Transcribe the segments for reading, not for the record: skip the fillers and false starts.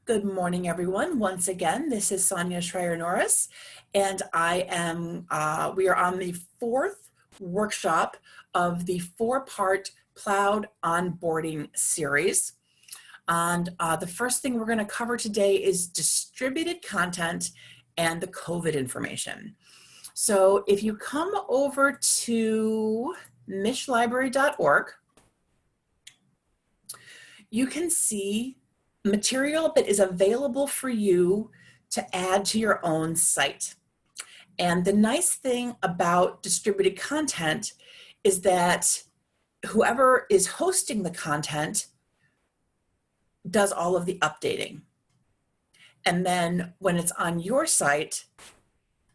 Good morning, everyone. Once again, this is Sonia Schreier-Norris, and we are on the fourth workshop of the four-part Ploud onboarding series. And the first thing we're going to cover today is distributed content and the COVID information. So if you come over to michlibrary.org, you can see material that is available for you to add to your own site. And the nice thing about distributed content is that whoever is hosting the content does all of the updating. And then when it's on your site,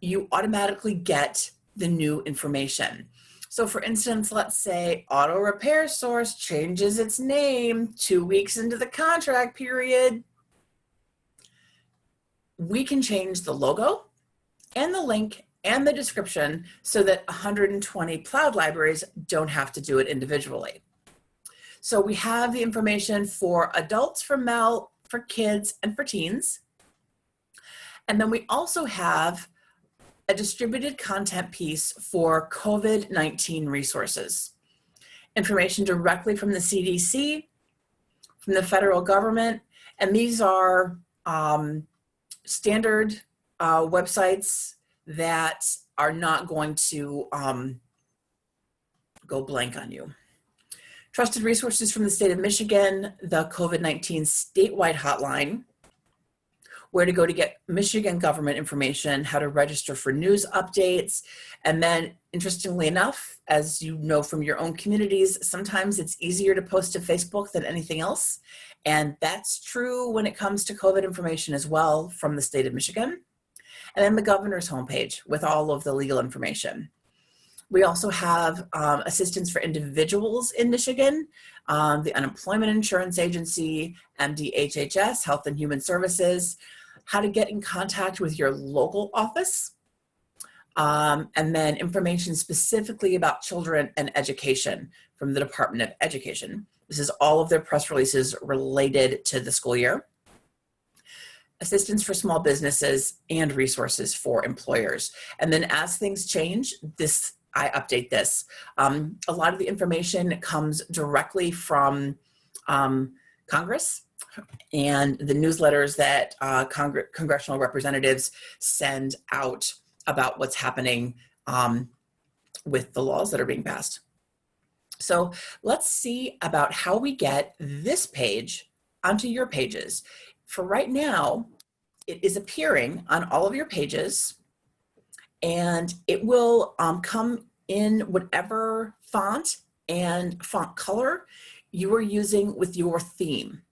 you automatically get the new information. So for instance, let's say Auto Repair Source changes its name 2 weeks into the contract period. We can change the logo and the link and the description so that 120 Ploud libraries don't have to do it individually. So we have the information for adults, for Mel, for kids, and for teens. And then we also have a distributed content piece for COVID-19 resources. Information directly from the CDC, from the federal government, and these are standard websites that are not going to go blank on you. Trusted resources from the state of Michigan, the COVID-19 statewide hotline, where to go to get Michigan government information, how to register for news updates. And then, interestingly enough, as you know from your own communities, sometimes it's easier to post to Facebook than anything else. And that's true when it comes to COVID information as well from the state of Michigan. And then the governor's homepage with all of the legal information. We also have assistance for individuals in Michigan, the Unemployment Insurance Agency, MDHHS, Health and Human Services, how to get in contact with your local office, and then information specifically about children and education from the Department of Education. This is all of their press releases related to the school year. Assistance for small businesses and resources for employers. And then as things change, I update this. A lot of the information comes directly from Congress and the newsletters that congressional representatives send out about what's happening with the laws that are being passed. So let's see about how we get this page onto your pages. For right now, it is appearing on all of your pages, and it will come in whatever font and font color you are using with your theme.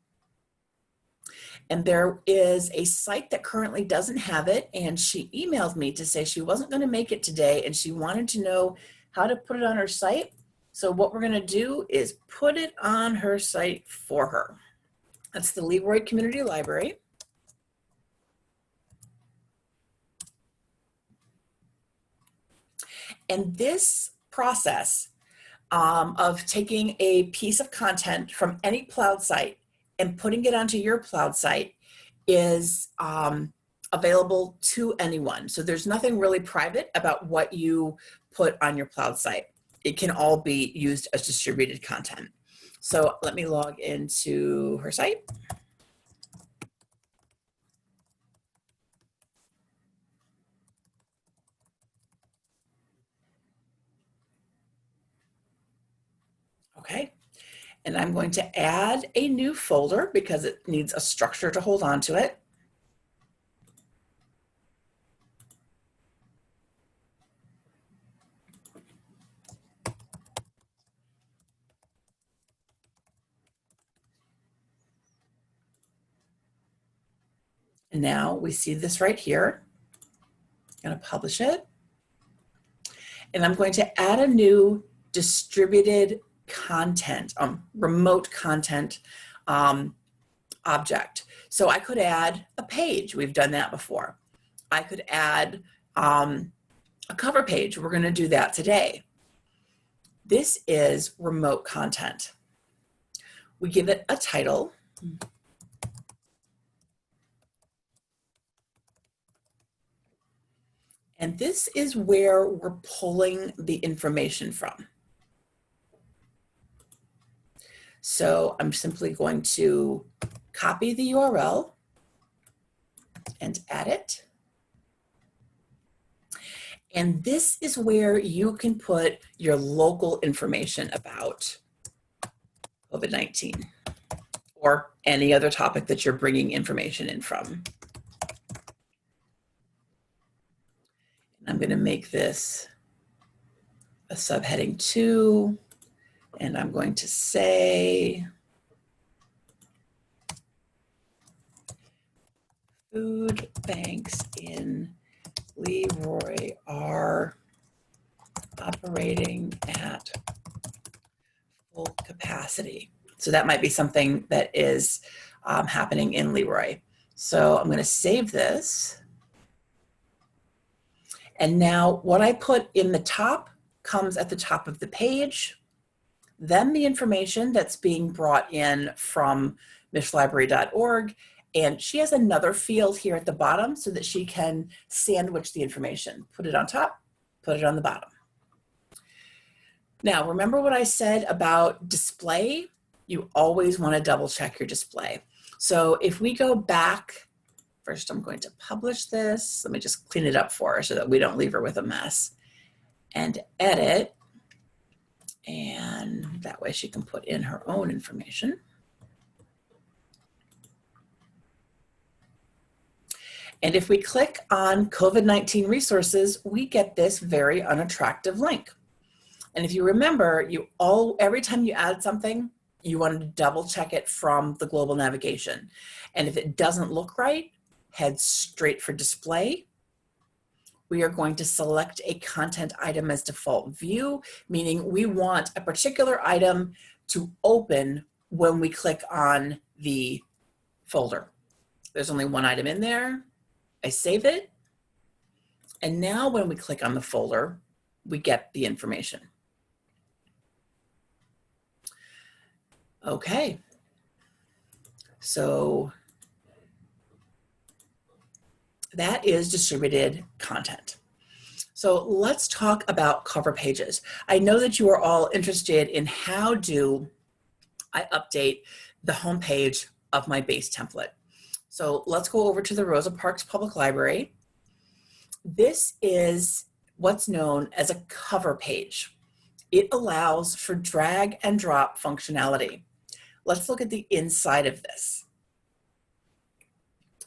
And there is a site that currently doesn't have it, and she emailed me to say she wasn't going to make it today and she wanted to know how to put it on her site. So what we're going to do is put it on her site for her. That's the Leroy Community Library. And this process of taking a piece of content from any Ploud site and putting it onto your Ploud site is available to anyone. So there's nothing really private about what you put on your Ploud site. It can all be used as distributed content. So let me log into her site. Okay. And I'm going to add a new folder because it needs a structure to hold on to it. And now we see this right here. I'm going to publish it. And I'm going to add a new distributed content, remote content object. So I could add a page. We've done that before. I could add a cover page. We're going to do that today. This is remote content. We give it a title. And this is where we're pulling the information from. So I'm simply going to copy the URL and add it. And this is where you can put your local information about COVID-19 or any other topic that you're bringing information in from. I'm going to make this a subheading 2, and I'm going to say food banks in Leroy are operating at full capacity. So that might be something that is happening in Leroy. So I'm going to save this. And now what I put in the top comes at the top of the page. Then the information that's being brought in from mishlibrary.org. And she has another field here at the bottom so that she can sandwich the information. Put it on top, put it on the bottom. Now, remember what I said about display? You always want to double check your display. So if we go back, first I'm going to publish this. Let me just clean it up for her so that we don't leave her with a mess. And edit. And that way she can put in her own information. And if we click on COVID-19 resources, we get this very unattractive link. And if you remember, every time you add something, you want to double check it from the global navigation. And if it doesn't look right, head straight for display. We are going to select a content item as default view, meaning we want a particular item to open when we click on the folder. There's only one item in there. I save it. And now when we click on the folder, we get the information. Okay. So that is distributed content. So let's talk about cover pages. I know that you are all interested in how do I update the homepage of my base template. So let's go over to the Rosa Parks Public Library. This is what's known as a cover page. It allows for drag and drop functionality. Let's look at the inside of this.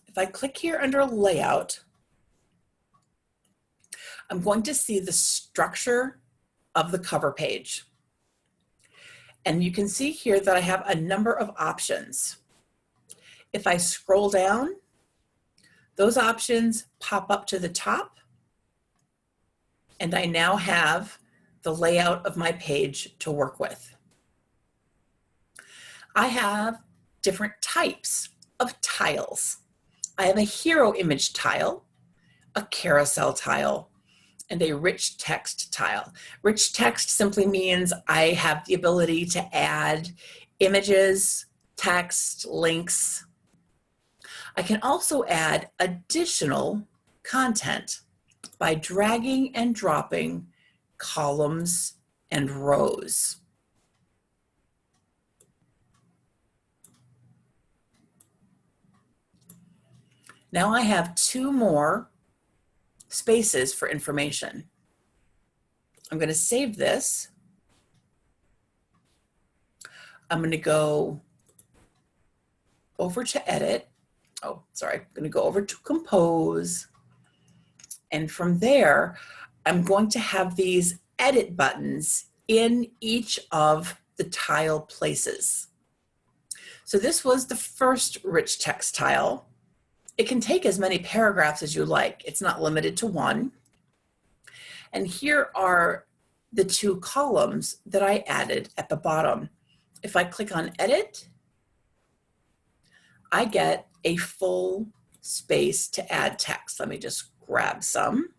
If I click here under layout, I'm going to see the structure of the cover page. And you can see here that I have a number of options. If I scroll down, those options pop up to the top, and I now have the layout of my page to work with. I have different types of tiles. I have a hero image tile, a carousel tile, and a rich text tile. Rich text simply means I have the ability to add images, text, links. I can also add additional content by dragging and dropping columns and rows. Now I have 2 more spaces for information. I'm going to save this. I'm going to go over to edit. Oh, sorry. I'm going to go over to compose. And from there, I'm going to have these edit buttons in each of the tile places. So this was the first rich text tile. It can take as many paragraphs as you like. It's not limited to 1. And here are the 2 columns that I added at the bottom. If I click on edit, I get a full space to add text. Let me just grab some.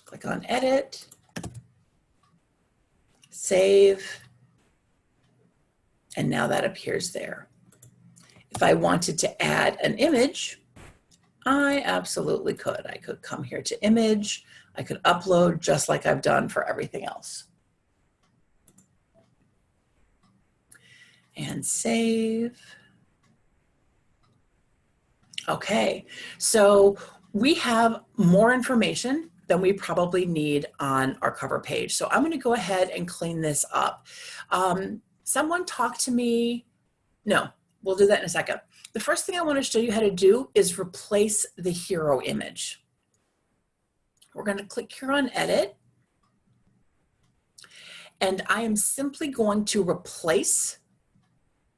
Click on edit, save, and now that appears there. If I wanted to add an image, I absolutely could. I could come here to image. I could upload just like I've done for everything else. And save. Okay, so we have more information than we probably need on our cover page. So I'm going to go ahead and clean this up. Someone talk to me. No, we'll do that in a second. The first thing I want to show you how to do is replace the hero image. We're going to click here on edit. And I am simply going to replace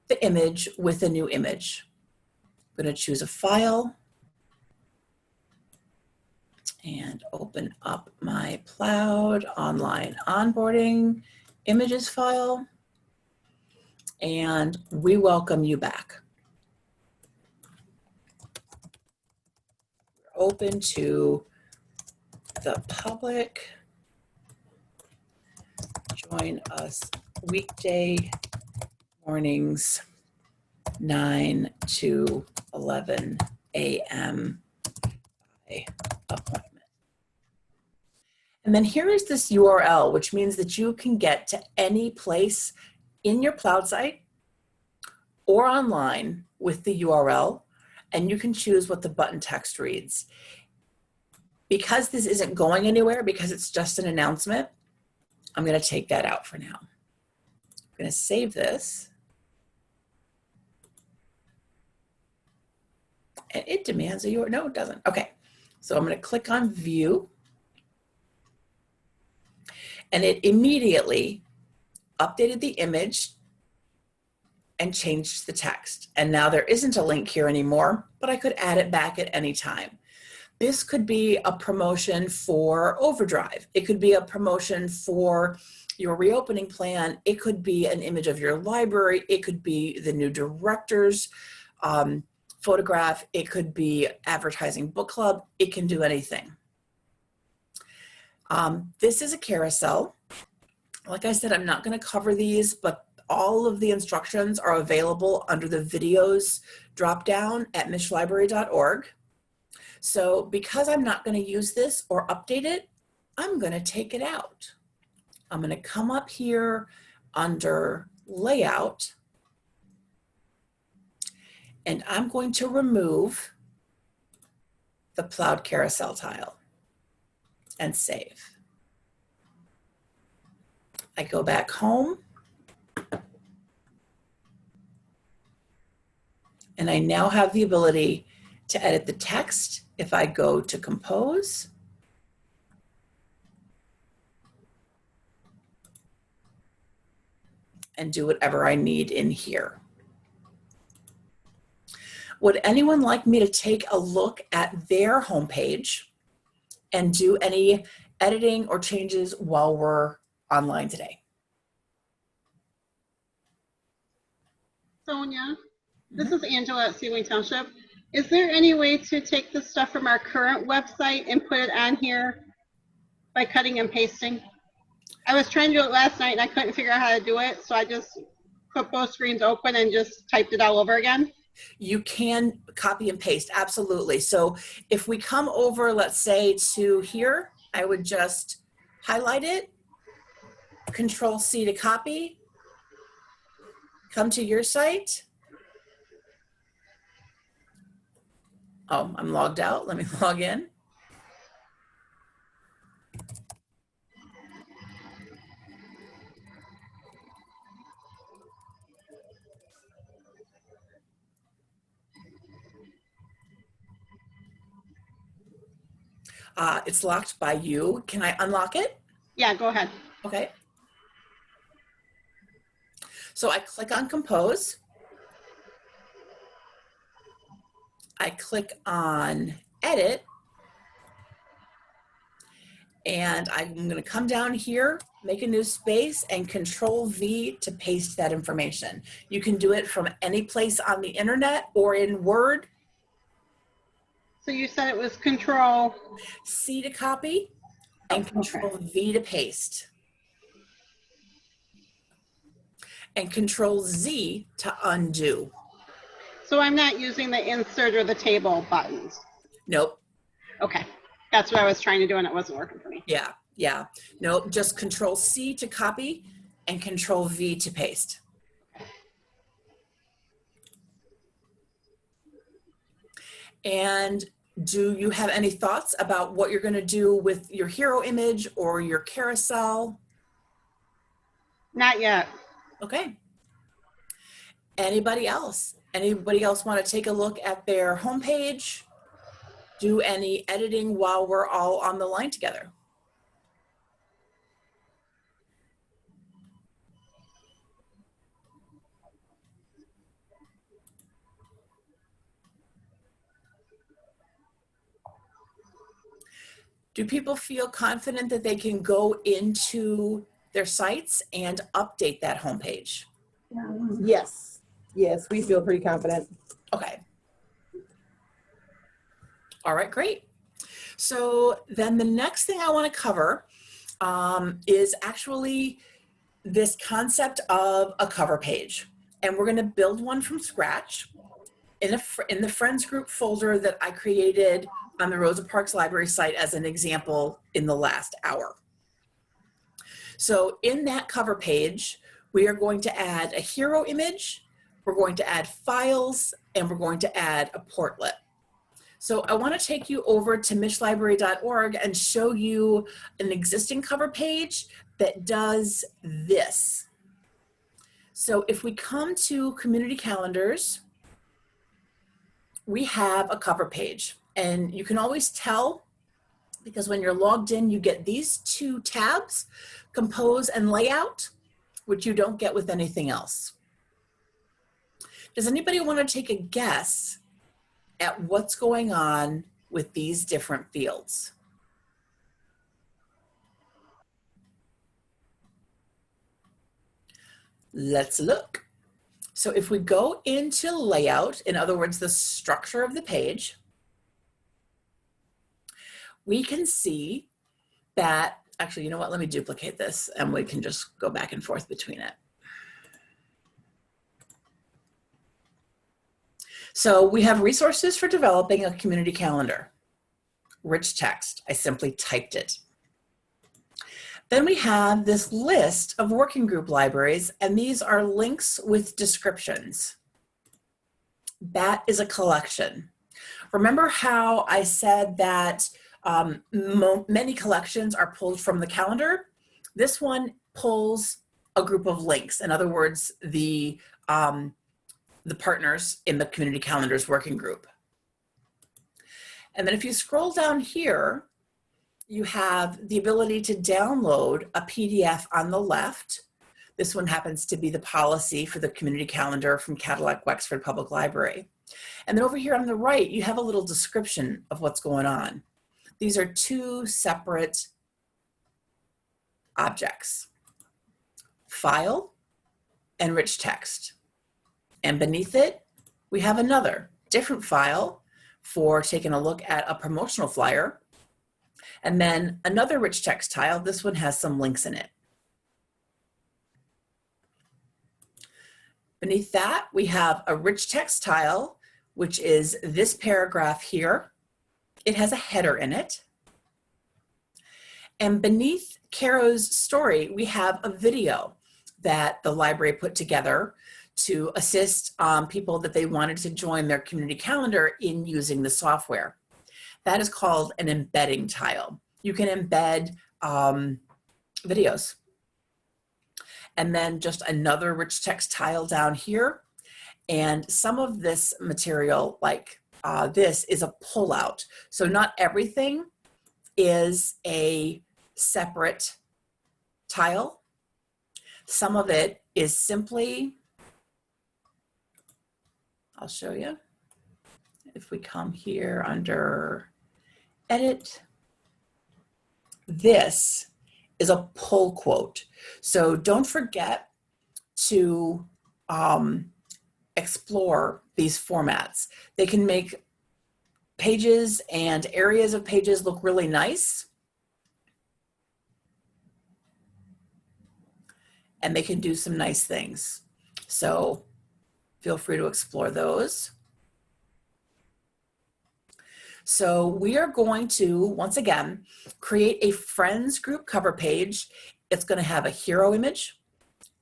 the image with a new image. I'm going to choose a file and open up my Ploud online onboarding images file. And we welcome you back. We're open to the public. Join us weekday mornings, 9 to 11 a.m. by appointment. And then here is this URL, which means that you can get to any place in your Ploud site or online with the URL, and you can choose what the button text reads. Because this isn't going anywhere, because it's just an announcement, I'm going to take that out for now. I'm going to save this. And it demands a URL. No, it doesn't. Okay. So I'm going to click on view. And it immediately updated the image and changed the text. And now there isn't a link here anymore, but I could add it back at any time. This could be a promotion for Overdrive. It could be a promotion for your reopening plan. It could be an image of your library. It could be the new director's photograph. It could be advertising book club. It can do anything. This is a carousel. Like I said, I'm not going to cover these, but all of the instructions are available under the videos dropdown at michlibrary.org. So because I'm not going to use this or update it, I'm going to take it out. I'm going to come up here under layout, and I'm going to remove the Ploud carousel tile and save. I go back home, and I now have the ability to edit the text if I go to compose. And do whatever I need in here. Would anyone like me to take a look at their homepage and do any editing or changes while we're online today? Sonia, this is Angela at Sealing Township. Is there any way to take the stuff from our current website and put it on here by cutting and pasting? I was trying to do it last night and I couldn't figure out how to do it, so I just put both screens open and just typed it all over again. You can copy and paste, absolutely. So if we come over, let's say to here, I would just highlight it, Control C to copy, come to your site. Oh, I'm logged out. Let me log in. It's locked by you. Can I unlock it? Yeah, go ahead. Okay. So I click on Compose. I click on Edit. And I'm going to come down here, make a new space, and Control V to paste that information. You can do it from any place on the internet or in Word. So you said it was Control C to copy and Control V to paste. And Control Z to undo. So I'm not using the insert or the table buttons. Nope. Okay, that's what I was trying to do and it wasn't working for me. Yeah. Yeah. Nope. Just Control C to copy and Control V to paste. And do you have any thoughts about what you're going to do with your hero image or your carousel? Not yet. Okay. Anybody else? Anybody else want to take a look at their homepage? Do any editing while we're all on the line together? Do people feel confident that they can go into their sites and update that homepage? Yes. Yes, we feel pretty confident. Okay. All right, great. So then the next thing I want to cover is actually this concept of a cover page. And we're going to build one from scratch in the Friends Group folder that I created on the Rosa Parks Library site as an example in the last hour. So in that cover page, we are going to add a hero image, we're going to add files, and we're going to add a portlet. So I want to take you over to michlibrary.org and show you an existing cover page that does this. So if we come to community calendars, we have a cover page, and you can always tell because when you're logged in, you get these two tabs, compose and layout, which you don't get with anything else. Does anybody want to take a guess at what's going on with these different fields? Let's look. So if we go into layout, in other words, the structure of the page, we can see that, actually, you know what, let me duplicate this and we can just go back and forth between it. So we have resources for developing a community calendar. Rich text, I simply typed it. Then we have this list of working group libraries, and these are links with descriptions. That is a collection. Remember how I said that many collections are pulled from the calendar? This one pulls a group of links. In other words, the partners in the community calendars working group. And then if you scroll down here, you have the ability to download a PDF on the left. This one happens to be the policy for the community calendar from Cadillac Wexford Public Library. And then over here on the right, you have a little description of what's going on. These are two separate objects, file and rich text. And beneath it, we have another different file for taking a look at a promotional flyer. And then another rich text tile. This one has some links in it. Beneath that, we have a rich text tile, which is this paragraph here. It has a header in it. And beneath Caro's story, we have a video that the library put together to assist people that they wanted to join their community calendar in using the software. That is called an embedding tile. You can embed videos. And then just another rich text tile down here. And some of this material, like this, is a pullout. So not everything is a separate tile. Some of it is simply, I'll show you. If we come here under edit, this is a pull quote. So don't forget to explore these formats. They can make pages and areas of pages look really nice. And they can do some nice things. So feel free to explore those. So we are going to, once again, create a friends group cover page. It's going to have a hero image.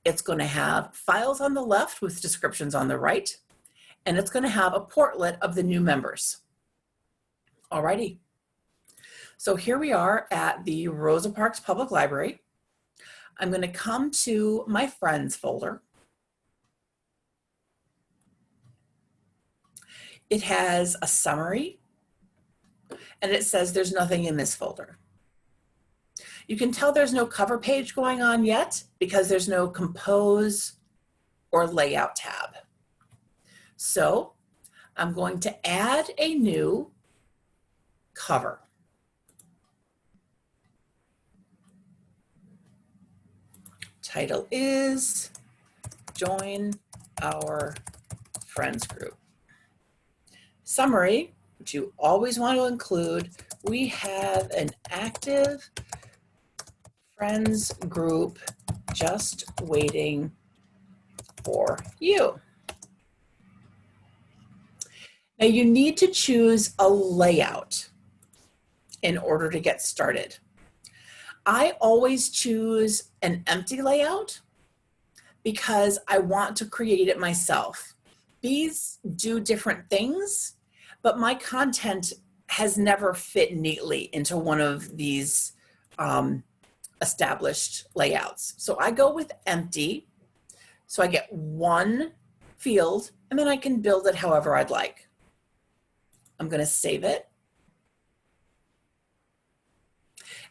It's going to have files on the left with descriptions on the right. And it's going to have a portlet of the new members. Alrighty. So here we are at the Rosa Parks Public Library. I'm going to come to my friends folder. It has a summary, and it says there's nothing in this folder. You can tell there's no cover page going on yet because there's no compose or layout tab. So I'm going to add a new cover. Title is Join Our Friends Group. Summary, which you always want to include, we have an active friends group just waiting for you. Now you need to choose a layout in order to get started. I always choose an empty layout because I want to create it myself. These do different things, but my content has never fit neatly into one of these established layouts. So I go with empty, so I get one field, and then I can build it however I'd like. I'm going to save it.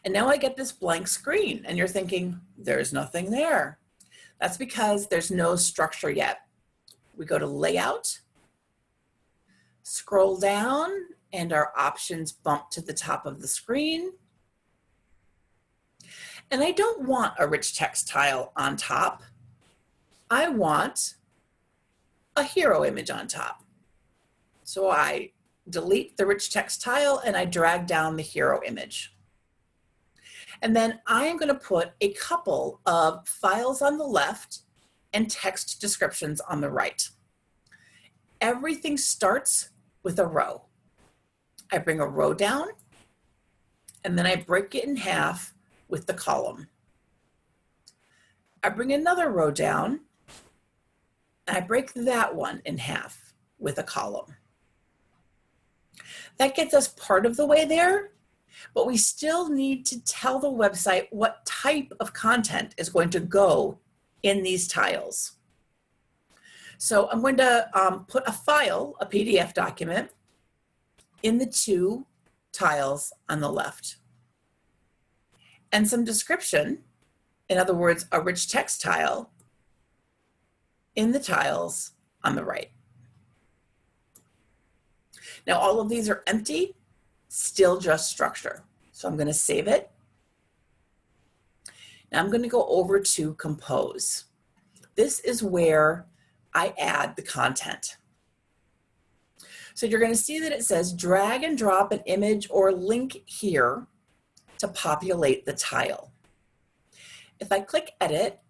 And now I get this blank screen, and you're thinking, there's nothing there. That's because there's no structure yet. We go to Layout, scroll down, and our options bump to the top of the screen. And I don't want a rich text tile on top. I want a hero image on top. So I delete the rich text tile and I drag down the hero image. And then I am going to put a couple of files on the left and text descriptions on the right. Everything starts with a row. I bring a row down and then I break it in half with the column. I bring another row down and I break that one in half with a column. That gets us part of the way there, but we still need to tell the website what type of content is going to go in these tiles. So I'm going to put a file, a PDF document, in the two tiles on the left. And some description, in other words, a rich text tile, in the tiles on the right. Now all of these are empty, still just structure. So I'm going to save it. Now I'm going to go over to Compose. This is where I add the content. So you're going to see that it says drag and drop an image or link here to populate the tile. If I click Edit,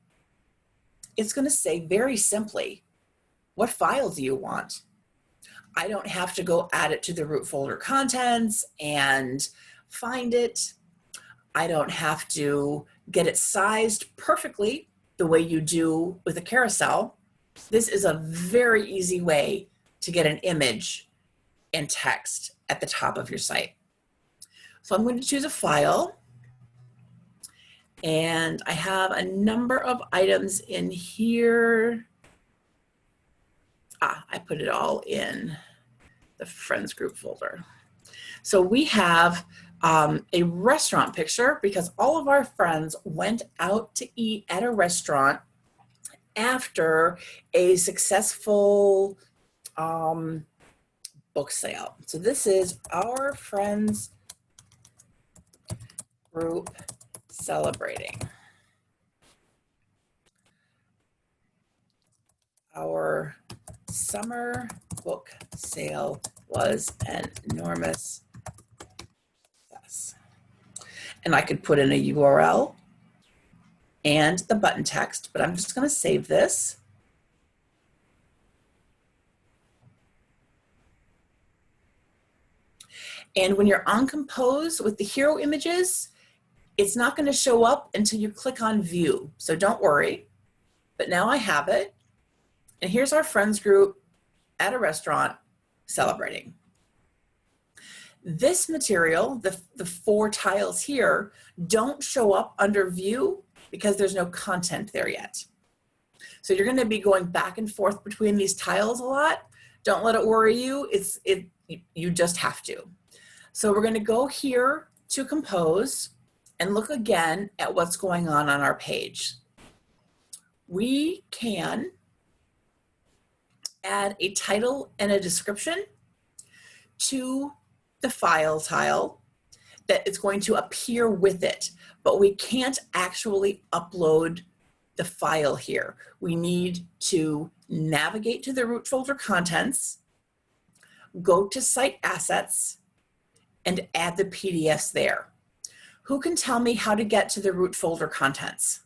it's going to say very simply, what file do you want? I don't have to go add it to the root folder contents and find it. I don't have to get it sized perfectly the way you do with a carousel. This is a very easy way to get an image and text at the top of your site. So I'm going to choose a file, and I have a number of items in here. I put it all in the friends group folder. So we have a restaurant picture because all of our friends went out to eat at a restaurant after a successful book sale. So this is our friends group celebrating. Our summer book sale was an enormous success. And I could put in a URL and the button text, but I'm just going to save this. And when you're on Compose with the hero images, it's not going to show up until you click on View. So don't worry. But now I have it. And here's our friends group at a restaurant celebrating. This material, the 4 tiles here, don't show up under View because there's no content there yet. So you're going to be going back and forth between these tiles a lot. Don't let it worry you. You just have to. So we're going to go here to Compose and look again at what's going on our page. We can add a title and a description to the file tile that is going to appear with it, but we can't actually upload the file here. We need to navigate to the root folder contents, go to Site Assets, and add the PDFs there. Who can tell me how to get to the root folder contents?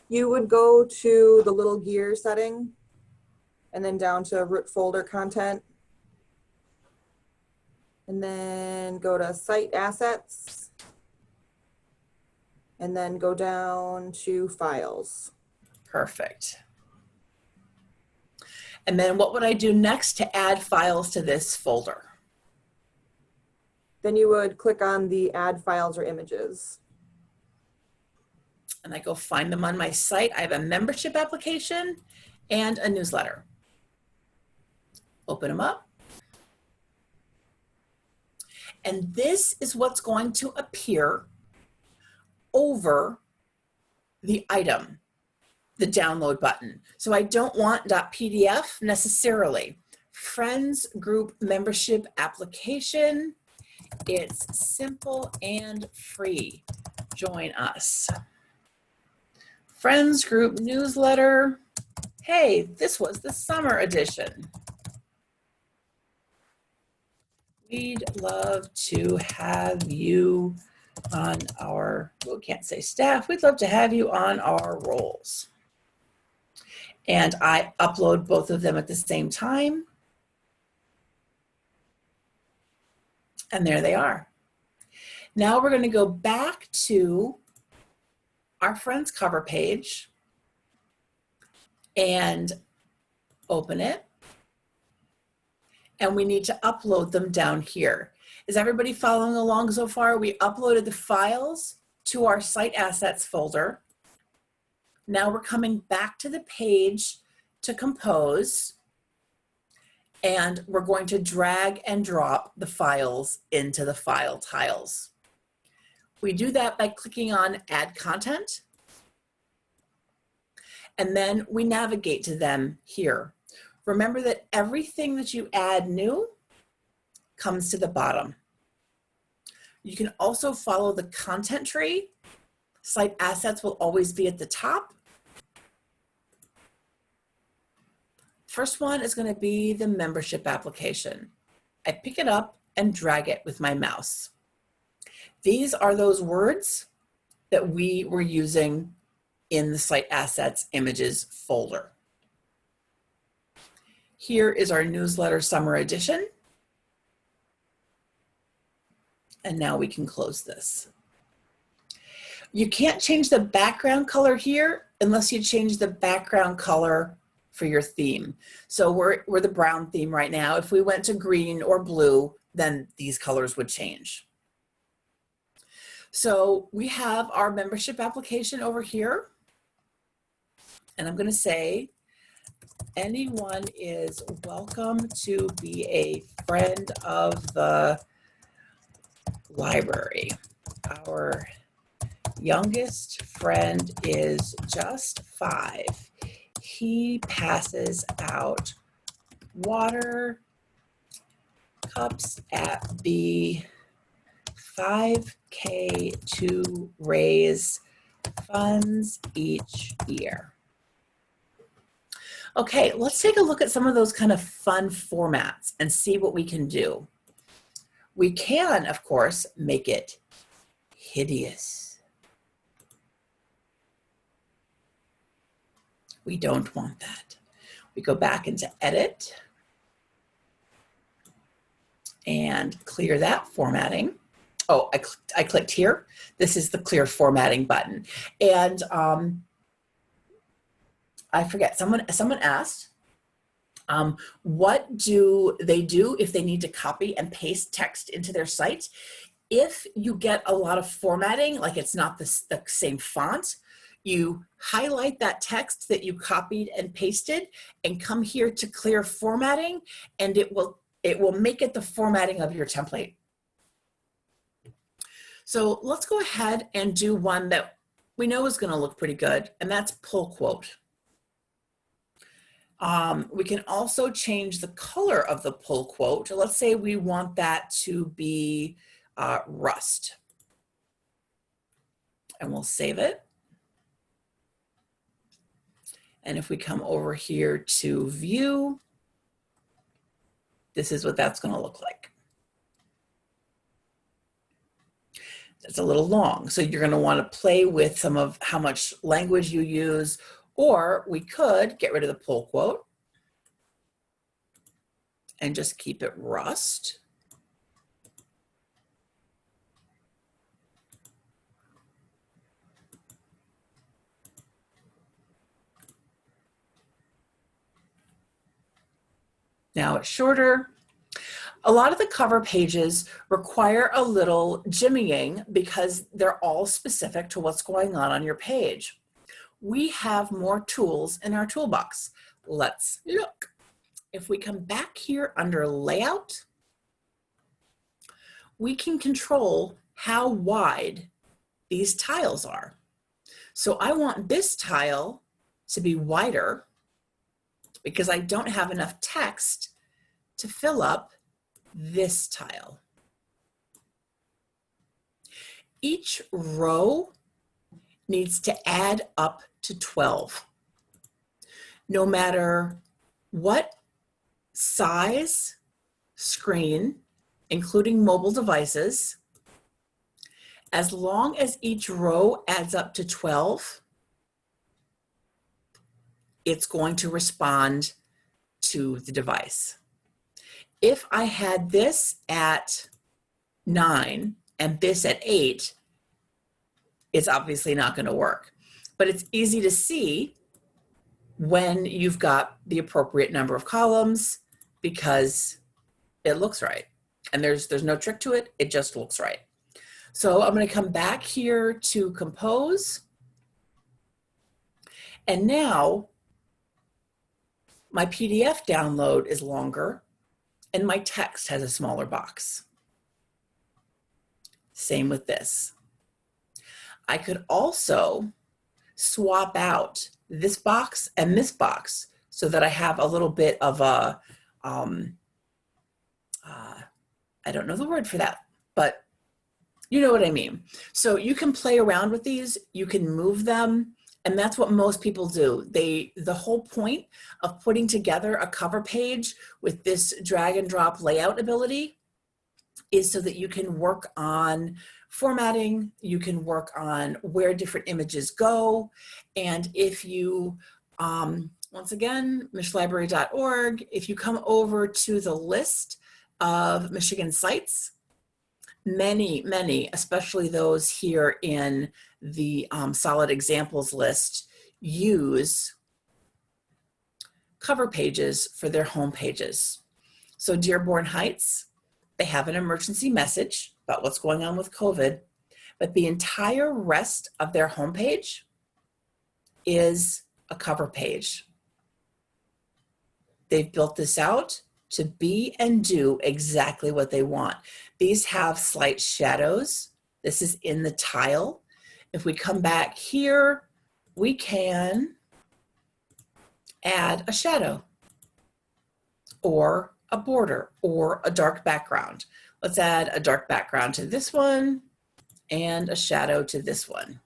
You would go to the little gear setting and then down to root folder content. And then go to Site Assets. And then go down to Files. Perfect. And then what would I do next to add files to this folder? Then you would click on the Add Files or Images. And I go find them on my site. I have a membership application and a newsletter. Open them up. And this is what's going to appear over the item, the download button. So I don't want .pdf necessarily. Friends group membership application. It's simple and free. Join us. Friends group newsletter. Hey, this was the summer edition. We'd love to have you on our, we can't say staff, we'd love to have you on our rolls. And I upload both of them at the same time. And there they are. Now we're going to go back to our friends cover page and open it. And we need to upload them down here. Is everybody following along so far? We uploaded the files to our Site Assets folder. Now we're coming back to the page to Compose, and we're going to drag and drop the files into the file tiles. We do that by clicking on Add Content, and then we navigate to them here. Remember that everything that you add new comes to the bottom. You can also follow the content tree. Site Assets will always be at the top. First one is going to be the membership application. I pick it up and drag it with my mouse. These are those words that we were using in the Site Assets Images folder. Here is our newsletter summer edition. And now we can close this. You can't change the background color here unless you change the background color for your theme. So we're the brown theme right now. If we went to green or blue, then these colors would change. So we have our membership application over here. And I'm going to say, anyone is welcome to be a friend of the library. Our youngest friend is just 5. He passes out water cups at the 5K to raise funds each year. Okay, let's take a look at some of those kind of fun formats and see what we can do. We can, of course, make it hideous. We don't want that. We go back into Edit. and clear that formatting. Oh, I clicked here. This is the clear formatting button. And I forget, someone asked, what do they do if they need to copy and paste text into their site? If you get a lot of formatting, like it's not the same font, you highlight that text that you copied and pasted and come here to clear formatting, and it will make it the formatting of your template. So let's go ahead and do one that we know is going to look pretty good, and that's pull quote. We can also change the color of the pull quote. Let's say we want that to be rust, and we'll save it. And if we come over here to view, this is what that's going to look like. It's a little long, so you're going to want to play with some of how much language you use, or we could get rid of the pull quote and just keep it rust. Now it's shorter. A lot of the cover pages require a little jimmying because they're all specific to what's going on your page. We have more tools in our toolbox. Let's look. If we come back here under layout, we can control how wide these tiles are. So I want this tile to be wider because I don't have enough text to fill up this tile. Each row needs to add up to 12. No matter what size screen, including mobile devices, as long as each row adds up to 12, it's going to respond to the device. If I had this at 9 and this at 8, it's obviously not going to work. But it's easy to see when you've got the appropriate number of columns because it looks right. And there's no trick to it, it just looks right. So I'm going to come back here to compose. And now my PDF download is longer and my text has a smaller box. Same with this. I could also swap out this box and this box so that I have a little bit of a, I don't know the word for that, but you know what I mean. So you can play around with these, you can move them, and that's what most people do. The whole point of putting together a cover page with this drag and drop layout ability is so that you can work on formatting, you can work on where different images go. And if you, once again, michlibrary.org, if you come over to the list of Michigan sites, many, especially those here in the solid examples list, use cover pages for their home pages. So Dearborn Heights, they have an emergency message about what's going on with COVID, but the entire rest of their homepage is a cover page. They've built this out to be and do exactly what they want. These have slight shadows. This is in the tile. If we come back here, we can add a shadow or a border or a dark background. Let's add a dark background to this one and a shadow to this one.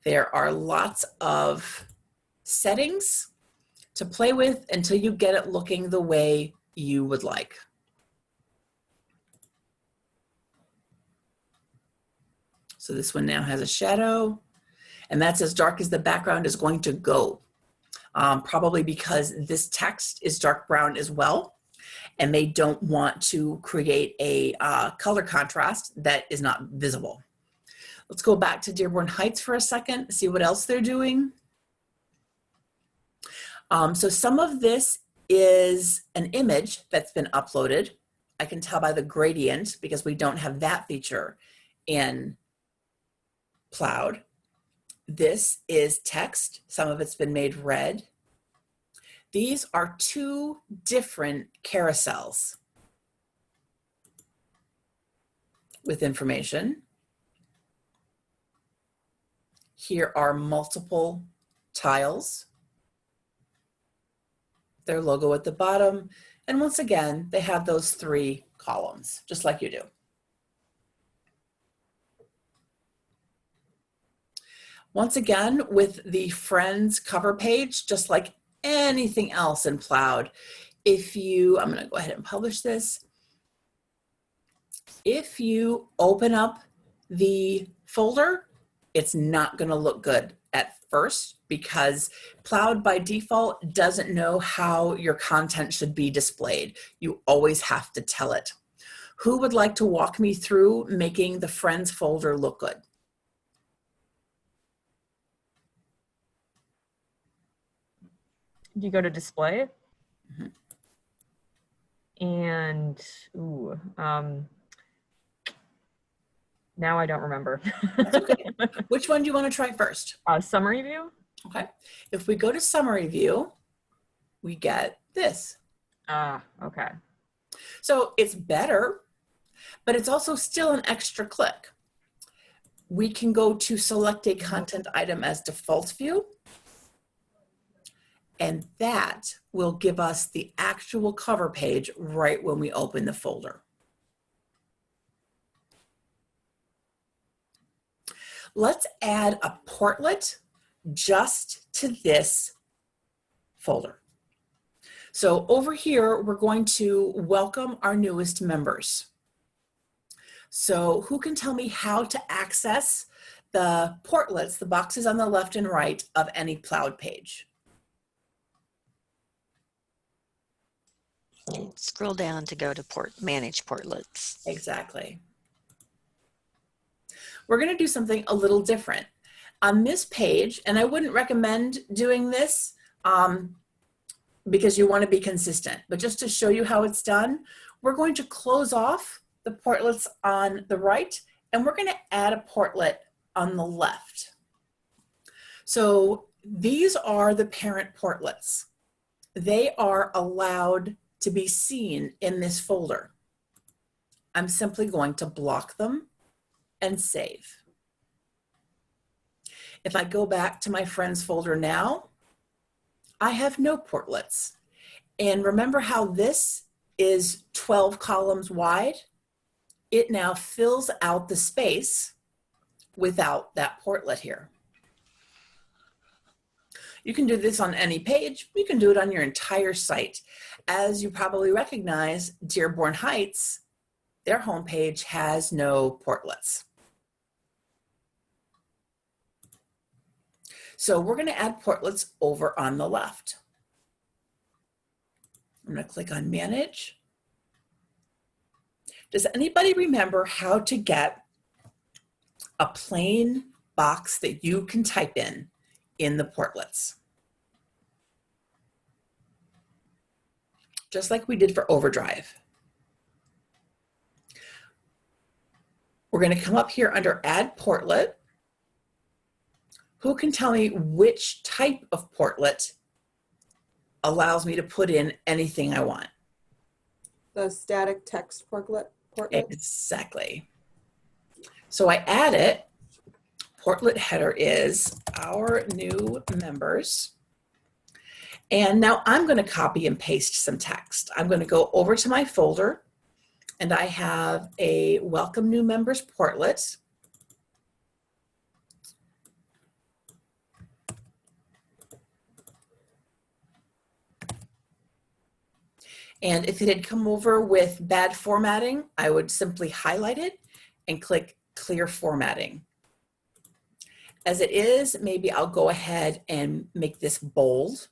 There are lots of settings to play with until you get it looking the way you would like. So this one now has a shadow, and that's as dark as the background is going to go, probably because this text is dark brown as well. and they don't want to create a color contrast that is not visible. Let's go back to Dearborn Heights for a second, see what else they're doing. So some of this is an image that's been uploaded. I can tell by the gradient because we don't have that feature in Ploud. This is text. Some of it's been made red. These are two different carousels with information. Here are multiple tiles, their logo at the bottom, and once again, they have those 3 columns, just like you do. Once again, with the Friends cover page, just like anything else in Ploud, I'm gonna go ahead and publish this. If you open up the folder, it's not gonna look good at first because Ploud by default doesn't know how your content should be displayed. You always have to tell it. Who would like to walk me through making the Friends folder look good? You go to display, Mm-hmm. and now I don't remember. That's okay. Which one do you want to try first? Summary view. Okay. If we go to summary view, we get this. Okay. So it's better, but it's also still an extra click. We can go to select a content item as default view, and that will give us the actual cover page right when we open the folder. Let's add a portlet just to this folder. So over here, we're going to welcome our newest members. So who can tell me how to access the portlets, the boxes on the left and right of any Ploud page? Scroll down to go to Manage Portlets. Exactly. We're going to do something a little different. On this page, and I wouldn't recommend doing this because you want to be consistent, but just to show you how it's done, we're going to close off the portlets on the right, and we're going to add a portlet on the left. So these are the parent portlets. They are allowed to be seen in this folder. I'm simply going to block them and save. If I go back to my Friends folder now, I have no portlets. And remember how this is 12 columns wide? It now fills out the space without that portlet here. You can do this on any page. You can do it on your entire site. As you probably recognize, Dearborn Heights, their homepage has no portlets. So we're going to add portlets over on the left. I'm going to click on Manage. Does anybody remember how to get a plain box that you can type in the portlets? Just like we did for Overdrive. We're going to come up here under Add Portlet. Who can tell me which type of portlet allows me to put in anything I want? The static text portlet. Exactly. So I add it. Portlet header is our new members. And now I'm going to copy and paste some text. I'm going to go over to my folder, and I have a welcome new members portlet. And if it had come over with bad formatting, I would simply highlight it and click clear formatting. As it is, maybe I'll go ahead and make this bold.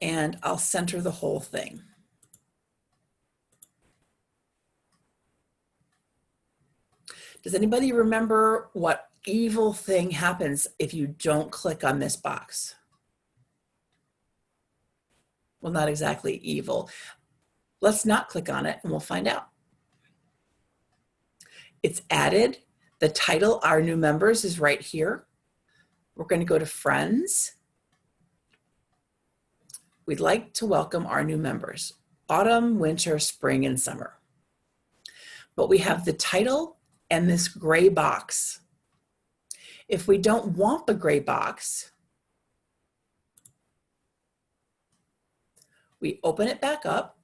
And I'll center the whole thing. Does anybody remember what evil thing happens if you don't click on this box? Well, not exactly evil. Let's not click on it and we'll find out. It's added. The title, Our New Members, is right here. We're going to go to Friends. We'd like to welcome our new members, autumn, winter, spring, and summer. But we have the title and this gray box. If we don't want the gray box, we open it back up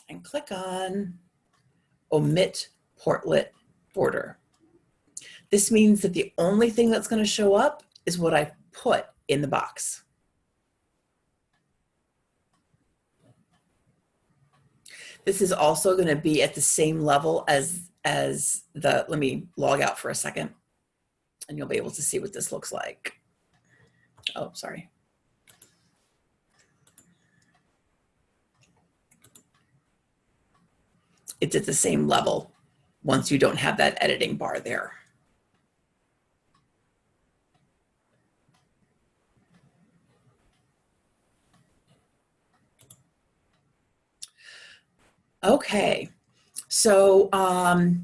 and click on Omit Portlet Border. This means that the only thing that's going to show up is what I put in the box. This is also going to be at the same level as the, let me log out for a second and you'll be able to see what this looks like. Oh, sorry. It's at the same level once you don't have that editing bar there. Okay, so I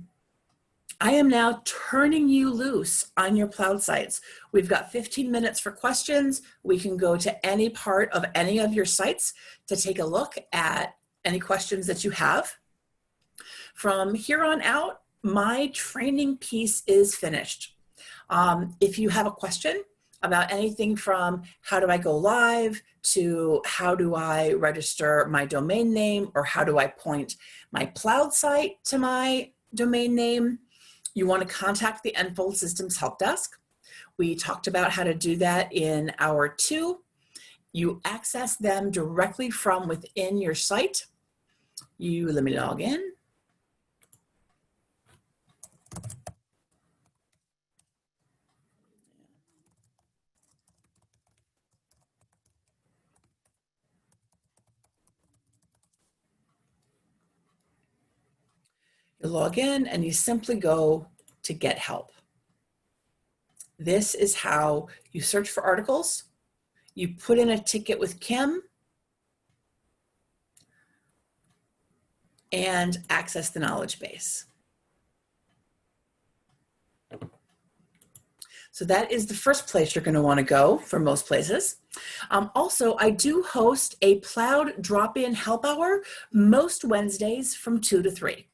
am now turning you loose on your Ploud sites. We've got 15 minutes for questions. We can go to any part of any of your sites to take a look at any questions that you have. From here on out, my training piece is finished. If you have a question about anything from how do I go live to how do I register my domain name or how do I point my Ploud site to my domain name, you want to contact the Enfold Systems Help Desk. We talked about how to do that in hour 2. You access them directly from within your site. Let me log in. You log in and you simply go to Get Help. This is how you search for articles. You put in a ticket with Kim and access the knowledge base. So that is the first place you're going to want to go for most places. Also, I do host a Ploud drop-in help hour most Wednesdays from 2 to 3.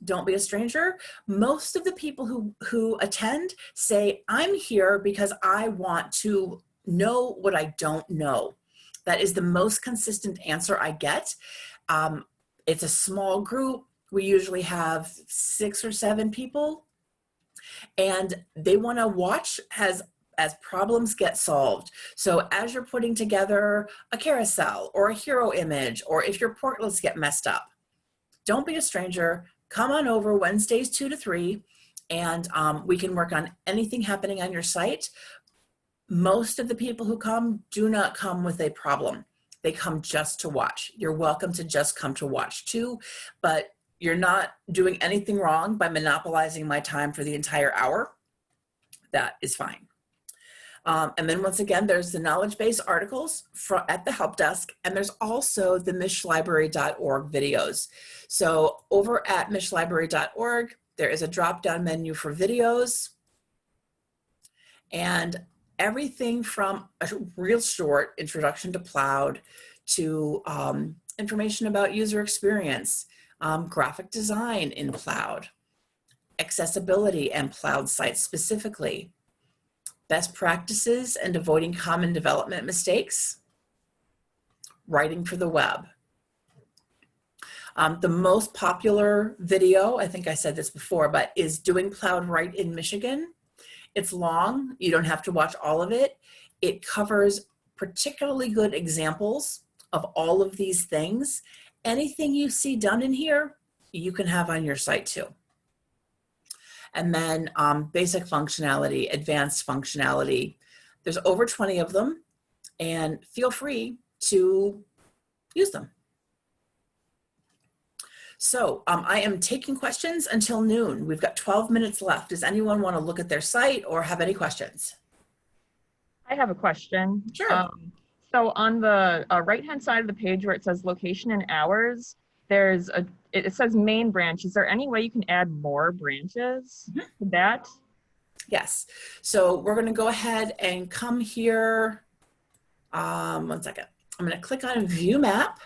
Don't be a stranger. Most of the people who attend say, I'm here because I want to know what I don't know. That is the most consistent answer I get. It's a small group. We usually have 6 or 7 people, and they want to watch as problems get solved. So as you're putting together a carousel or a hero image, or if your portlets get messed up, don't be a stranger. Come on over Wednesdays 2 to 3, and we can work on anything happening on your site. Most of the people who come do not come with a problem. They come just to watch. You're welcome to just come to watch too, but you're not doing anything wrong by monopolizing my time for the entire hour. That is fine. And then once again, there's the knowledge base articles at the help desk, and there's also the mishlibrary.org videos. So over at mishlibrary.org, there is a drop-down menu for videos, and everything from a real short introduction to Ploud to information about user experience, graphic design in Ploud, accessibility and Ploud sites specifically, best practices and avoiding common development mistakes, writing for the web. The most popular video, I think I said this before, but is Doing Ploud Right in Michigan. It's long, you don't have to watch all of it. It covers particularly good examples of all of these things. Anything you see done in here, you can have on your site too. And then basic functionality, advanced functionality. There's over 20 of them. and feel free to use them. So I am taking questions until noon. We've got 12 minutes left. Does anyone want to look at their site or have any questions? I have a question. Sure. So on the right-hand side of the page where it says location and hours, it says main branch. Is there any way you can add more branches to that? Yes. So we're going to go ahead and come here. 1 second. I'm going to click on View Map.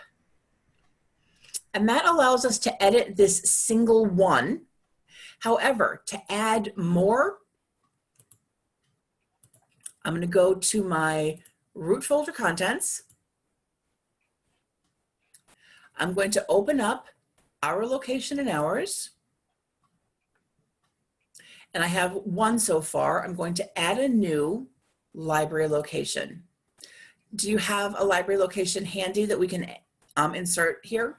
And that allows us to edit this single one. However, to add more, I'm going to go to my root folder contents. I'm going to open up our location and hours. And I have one so far. I'm going to add a new library location. Do you have a library location handy that we can insert here?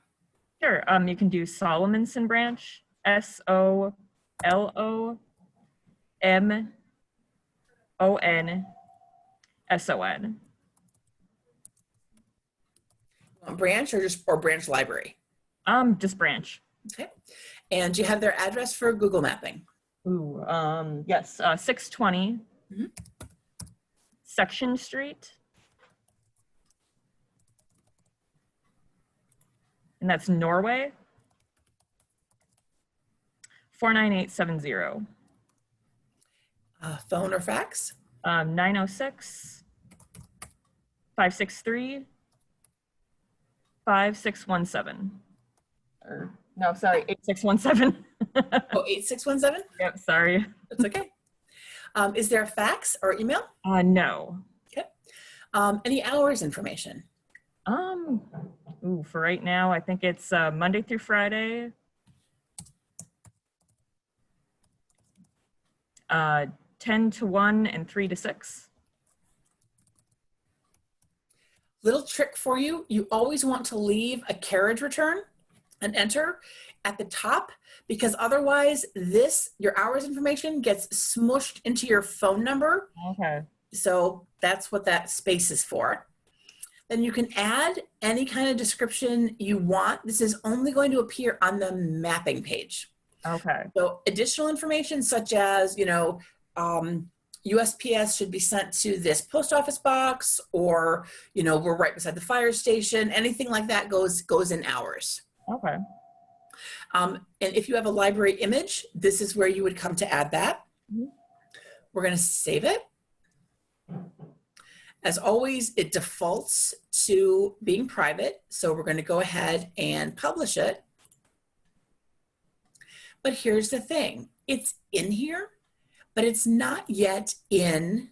Sure. You can do Solomonson branch, SOLOMONSON. Branch or branch library? Just branch. Okay. And do you have their address for Google mapping? Ooh, yes, 620 Section Street. And that's Norway. 49870. Phone or fax? 906 563 5617. Or no, sorry, 8617. Oh, 8617? Yep, sorry. That's okay. Is there a fax or email? No. Okay. Any hours information? For right now, I think it's Monday through Friday. 10 to 1 and 3 to 6. Little trick for you. You always want to leave a carriage return and enter at the top, because otherwise your hours information gets smushed into your phone number. Okay. So that's what that space is for. Then you can add any kind of description you want. This is only going to appear on the mapping page. Okay. So additional information such as, USPS should be sent to this post office box, or, we're right beside the fire station. Anything like that goes in hours. Okay. And if you have a library image, this is where you would come to add that. We're going to save it. As always, it defaults to being private. So we're going to go ahead and publish it. But here's the thing. It's in here, but it's not yet in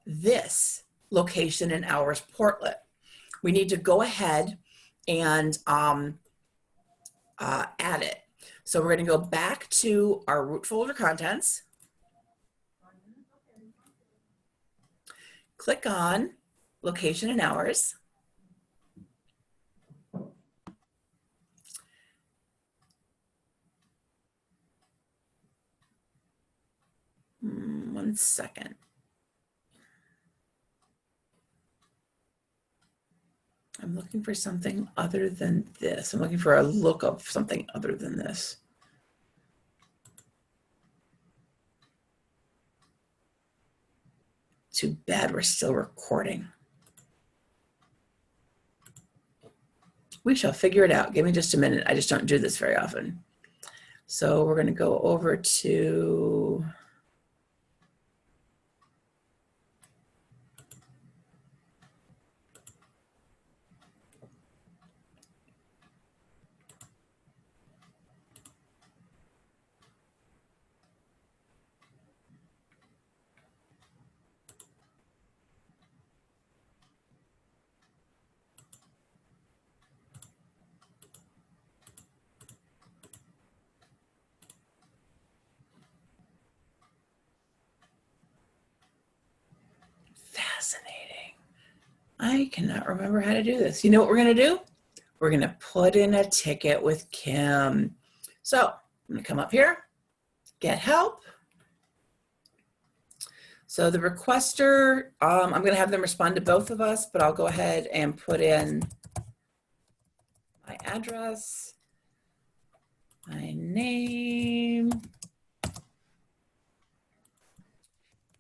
this location and hours portlet. We need to go ahead and add it. So we're going to go back to our root folder contents. Click on location and hours. One second. I'm looking for something other than this. I'm looking for a look of something other than this. Too bad we're still recording. We shall figure it out. Give me just a minute. I just don't do this very often. So we're going to go over to fascinating. I cannot remember how to do this. You know what we're going to do? We're going to put in a ticket with Kim. So I'm going to come up here, get help. So the requester, I'm going to have them respond to both of us, but I'll go ahead and put in my address, my name,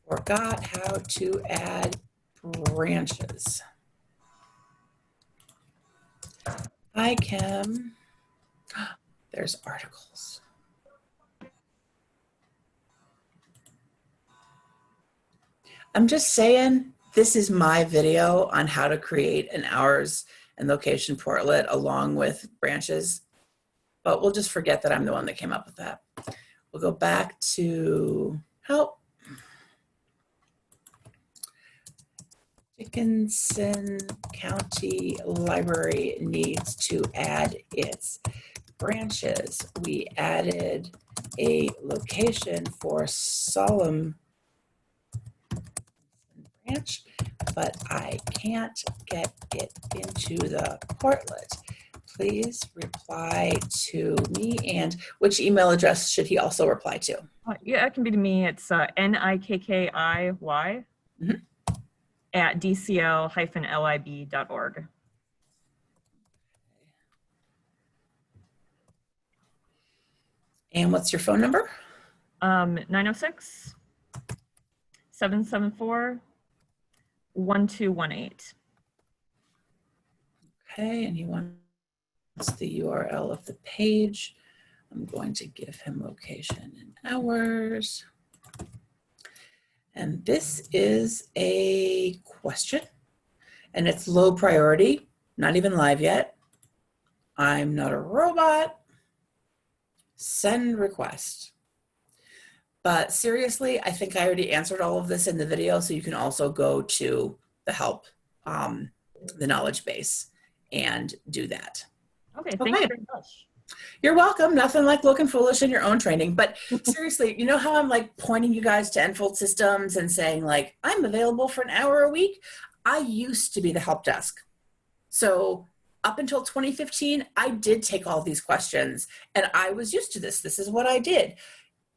forgot how to add branches. Hi, Kim. There's articles. I'm just saying, this is my video on how to create an hours and location portlet along with branches, but we'll just forget that I'm the one that came up with that. We'll go back to help. Dickinson County Library needs to add its branches. We added a location for Solemn branch, but I can't get it into the Portlet. Please reply to me. And which email address should he also reply to? Yeah, it can be to me. It's NIKKIY at dcl-lib.org. And what's your phone number? 906-774-1218. Okay, and he wants the URL of the page. I'm going to give him location and hours. And this is a question, and it's low priority, not even live yet. I'm not a robot. Send request. But seriously, I think I already answered all of this in the video, so you can also go to the help, the knowledge base, and do that. Okay, thank you very much. You're welcome. Nothing like looking foolish in your own training. But seriously, you know how I'm like pointing you guys to Enfold Systems and saying like, I'm available for an hour a week? I used to be the help desk. So up until 2015, I did take all these questions and I was used to this. This is what I did.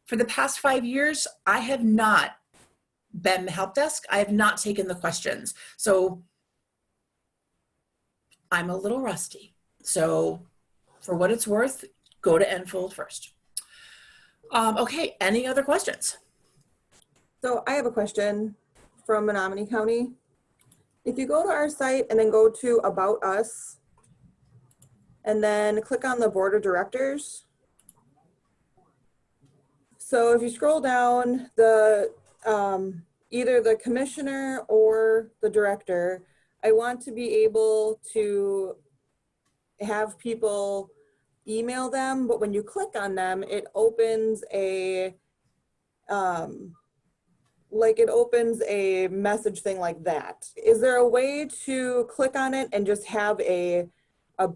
For the past 5 years, I have not been the help desk. I have not taken the questions. So I'm a little rusty. So for what it's worth, go to Enfold first. Okay, any other questions? So I have a question from Menominee County. If you go to our site and then go to About Us, and then click on the Board of Directors. So if you scroll down, the either the commissioner or the director, I want to be able to have people email them, but when you click on them, it opens a it opens a message thing like that. Is there a way to click on it and just have a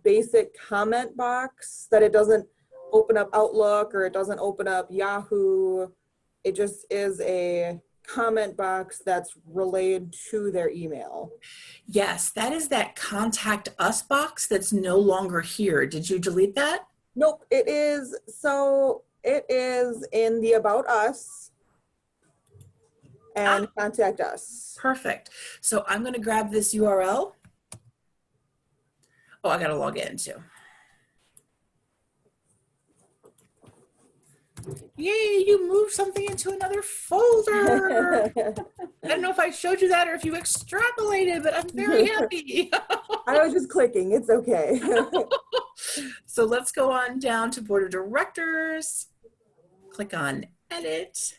basic comment box that it doesn't open up Outlook or it doesn't open up Yahoo? It just is a comment box that's relayed to their email. Yes, that is that contact us box that's no longer here. Did you delete that? Nope, it is. So it is in the About Us and Contact Us. Perfect. So I'm going to grab this URL. Oh, I got to log in too. Yay, you moved something into another folder. I don't know if I showed you that or if you extrapolated, but I'm very happy. I was just clicking, it's okay. So let's go on down to Board of Directors. Click on Edit.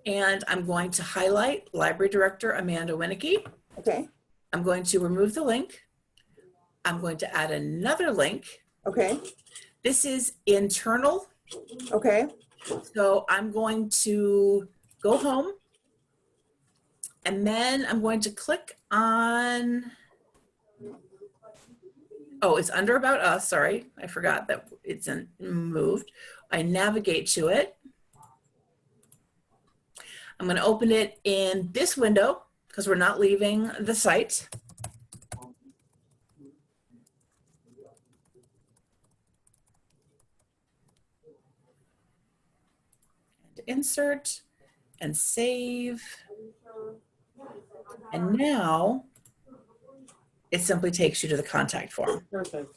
And I'm going to highlight Library Director Amanda Winnicky. Okay. I'm going to remove the link. I'm going to add another link. Okay. This is internal. Okay. So I'm going to go home and then I'm going to click on, oh, it's under About Us. Sorry, I forgot that it's moved. I navigate to it. I'm going to open it in this window because we're not leaving the site. And insert. and save. And now it simply takes you to the contact form. Perfect.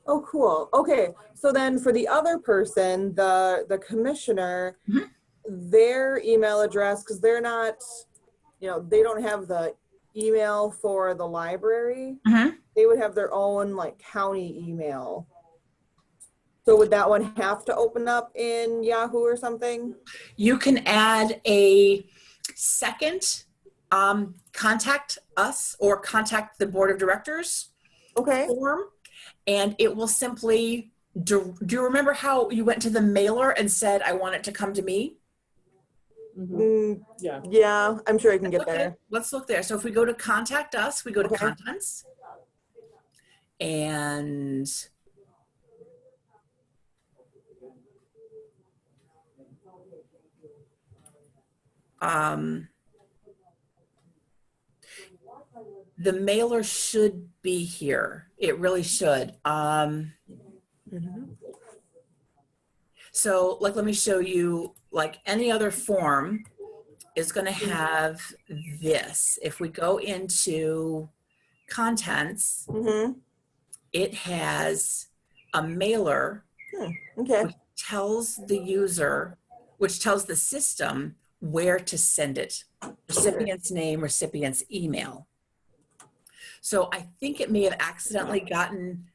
Oh, cool. Okay, so then for the other person, the commissioner, Mhm. their email address, because they're not, you know, they don't have the email for the library. Mhm. They would have their own like county email. So would that one have to open up in Yahoo or something? You can add a second contact us or contact the board of directors Okay. form, and it will simply, do you remember how you went to the mailer and said, I want it to come to me? Yeah. Yeah, I'm sure I can get Okay, there. let's look there. So if we go to contact us, we go to Okay. contents, and the mailer should be here. It really should. So like, let me show you, like any other form is going to have this. If we go into contents, it has a mailer Okay. which tells the user, which tells the system where to send it. Recipient's name, recipient's email. So I think it may have accidentally gotten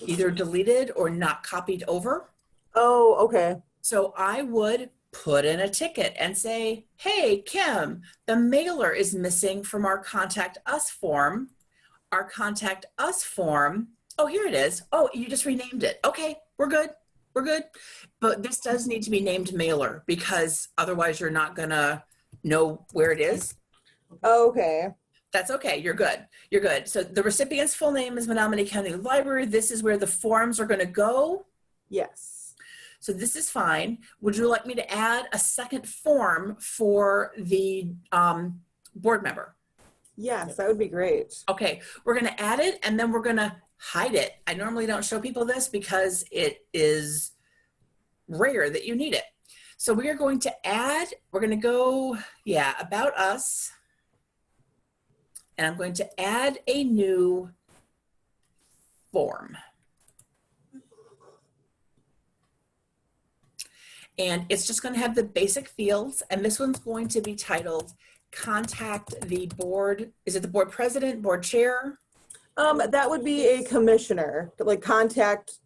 either deleted or not copied over. Oh, okay. So I would put in a ticket and say, hey, Kim, the mailer is missing from our contact us form. Our contact us form, oh, here it is. Oh, you just renamed it. Okay, we're good. We're good. But this does need to be named mailer because otherwise you're not gonna know where it is. Okay. That's okay. You're good. You're good. So the recipient's full name is Menominee County Library. This is where the forms are going to go. Yes. So this is fine. Would you like me to add a second form for the board member? Yes, that would be great. Okay, we're going to add it and then we're going to hide it. I normally don't show people this because it is rare that you need it. So we are going to add, we're going to go, yeah, about us. And I'm going to add a new form. And it's just going to have the basic fields. And this one's going to be titled Contact the Board. Is it the board president, board chair? That would be a commissioner, like contact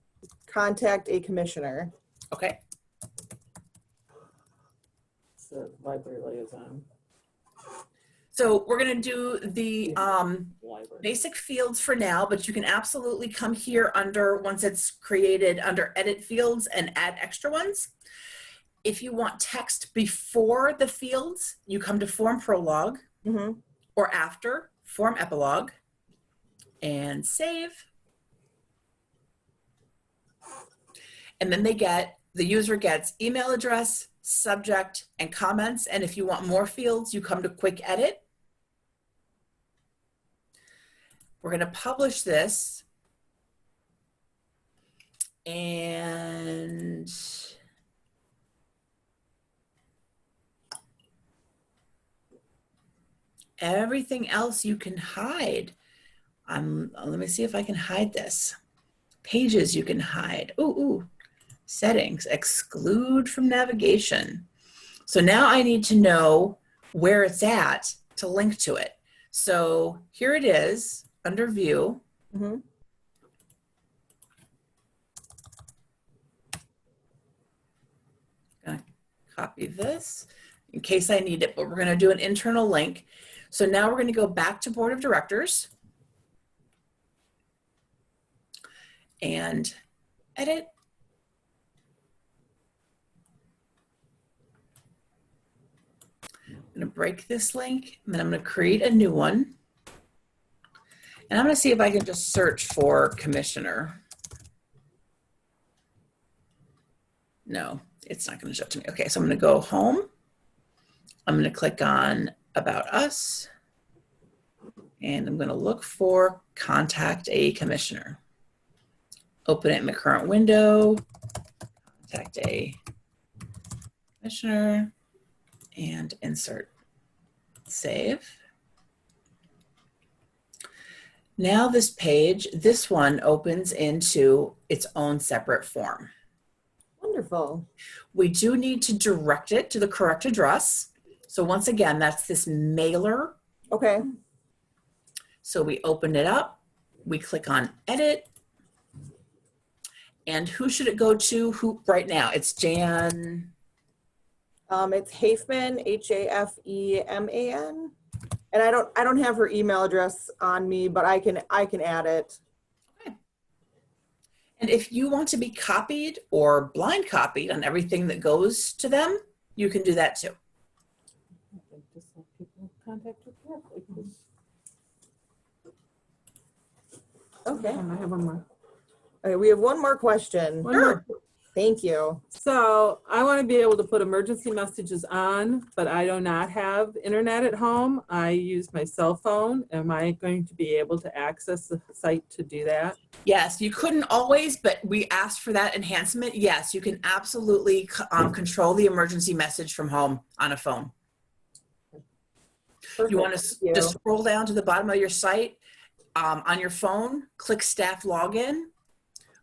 a commissioner. Okay. The library liaison. So we're going to do the Library. basic fields for now, but you can absolutely come here under, once it's created, under edit fields and add extra ones. If you want text before the fields, you come to form prologue, or after form epilogue and save. And then the user gets email address, subject, and comments. And if you want more fields, you come to quick edit. We're going to publish this, and everything else you can hide. Let me see if I can hide this. Pages you can hide. Ooh, settings, exclude from navigation. So now I need to know where it's at to link to it. So here it is. Under view, Mm-hmm. Gonna copy this in case I need it, but we're going to do an internal link. So now we're going to go back to Board of Directors and edit. I'm going to break this link, and then I'm going to create a new one. And I'm going to see if I can just search for commissioner. No, it's not going to show it to me. Okay, so I'm going to go home. I'm going to click on About Us. And I'm going to look for Contact a Commissioner. Open it in the current window. Contact a Commissioner. and insert. Save. Now this page, this one opens into its own separate form. Wonderful. We do need to direct it to the correct address. So once again, that's this mailer. Okay. So we open it up, we click on edit. And who should it go to? Who right now? It's Jan. It's Hafeman, Hafeman. And I don't have her email address on me, but I can add it. And if you want to be copied or blind copied on everything that goes to them, you can do that too. I think just let people contact you directly. Okay. I have one more. Okay, we have one more question. One more. Thank you. So I want to be able to put emergency messages on, but I do not have internet at home. I use my cell phone. Am I going to be able to access the site to do that? Yes, you couldn't always, but we asked for that enhancement. Yes, you can absolutely control the emergency message from home on a phone. Perfect. You want to Thank you. just scroll down to the bottom of your site on your phone, click staff login,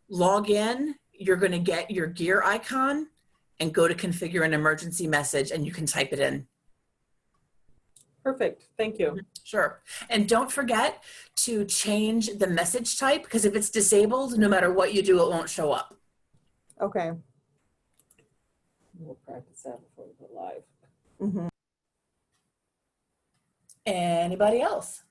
log in. You're going to get your gear icon and go to configure an emergency message and you can type it in. Perfect. Thank you. Sure. And don't forget to change the message type because if it's disabled, no matter what you do, it won't show up. Okay. We'll practice that before we go live. Mm-hmm. Anybody else?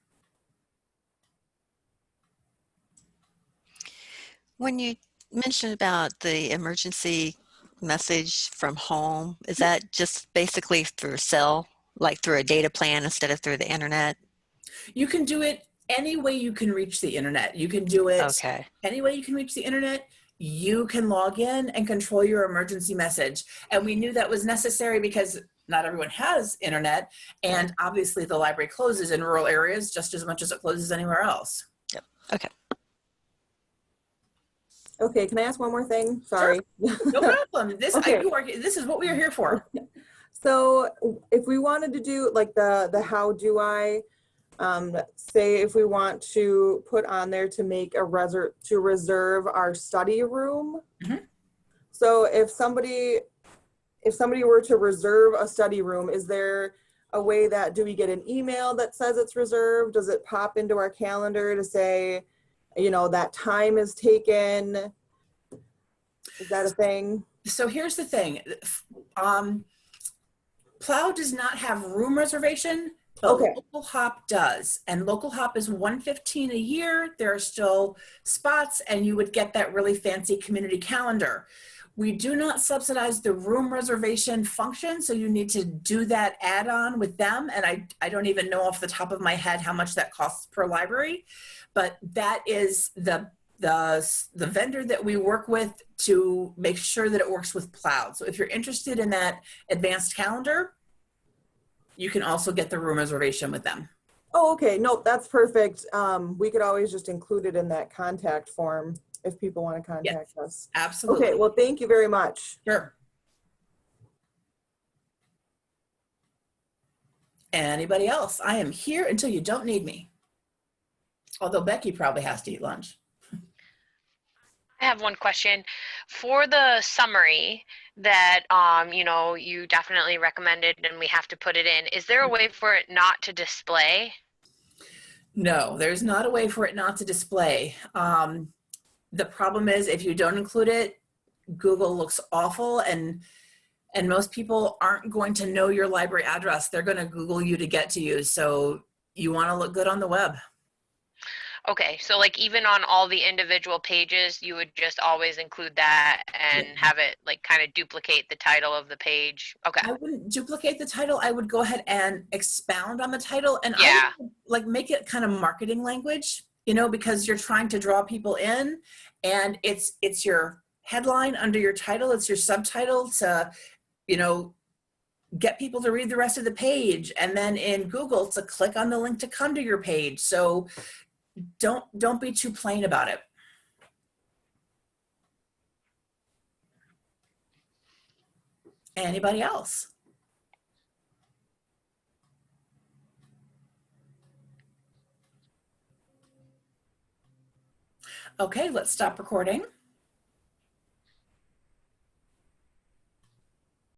When you mentioned about the emergency message from home, is that just basically through cell, like through a data plan instead of through the internet? You can do it any way you can reach the internet. You can do it Okay. any way you can reach the internet. You can log in and control your emergency message. And we knew that was necessary because not everyone has internet. And obviously the library closes in rural areas just as much as it closes anywhere else. Yep. Okay. Okay, can I ask one more thing? Sorry. No problem. This, Okay. This is what we are here for. So if we wanted to do like the how do I, say if we want to put on there to make a reserve our study room. Mhm. So if somebody were to reserve a study room, is there a way that, do we get an email that says it's reserved? Does it pop into our calendar to say, you know, that time is taken? Is that a thing? So here's the thing. Ploud does not have room reservation, but Okay. Local Hop does. And Local Hop is $115 a year. There are still spots and you would get that really fancy community calendar. We do not subsidize the room reservation function, so you need to do that add-on with them. And I don't even know off the top of my head how much that costs per library, but that is the vendor that we work with to make sure that it works with Ploud. So if you're interested in that advanced calendar, you can also get the room reservation with them. Oh, okay. Nope, that's perfect. We could always just include it in that contact form if people want to contact us. Absolutely. Okay, well, thank you very much. Sure. Anybody else? I am here until you don't need me. Although Becky probably has to eat lunch. I have one question. For the summary that you know, you definitely recommended and we have to put it in, is there a way for it not to display? No, there's not a way for it not to display. The problem is if you don't include it, Google looks awful and most people aren't going to know your library address. They're going to Google you to get to you. So you want to look good on the web. Okay, so like even on all the individual pages, you would just always include that and have it like kind of duplicate the title of the page. Okay. I wouldn't duplicate the title. I would go ahead and expound on the title and Yeah. I would like make it kind of marketing language, you know, because you're trying to draw people in and it's your headline under your title. It's your subtitle to, you know, get people to read the rest of the page. And then in Google to click on the link to come to your page. So don't be too plain about it. Anybody else? Okay, let's stop recording.